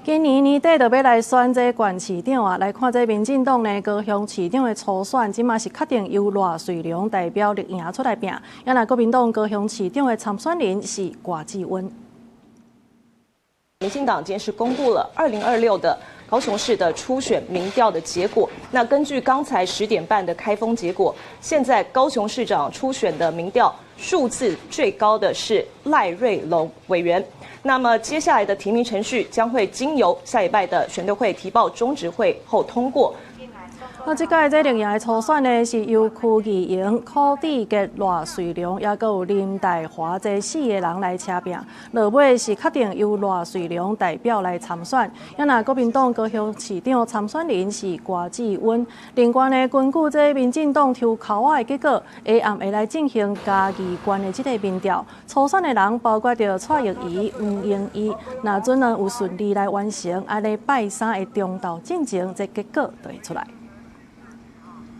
今年年底就要来选这县市长啊，来看这民进党呢高雄市长的初选，即嘛是确定由赖瑞良代表立赢出来拼。也那国民党高雄市长的参选人是郭志温。民进党今天是公布了2026的高雄市的初选民调的结果。那根据刚才10点半的开封结果，现在高雄市长初选的民调数字最高的是赖瑞隆委员。那么接下来的提名程序将会经由下礼拜的选对会提报中执会后通过。那这届这立赢的初选呢，是由区议员柯志杰、赖瑞良，也有林岱华这4个人来车拼。落尾是确定由赖瑞良代表来参选。也那国民党高雄市长参选人是郭志温。另外呢，根据这民进党抽口仔的结果，下暗会来进行嘉义县的这个民调。初选的人包括着蔡玉仪、黄英仪，那准能有顺利来完成，安尼拜3的中道进程，这结果就会出来。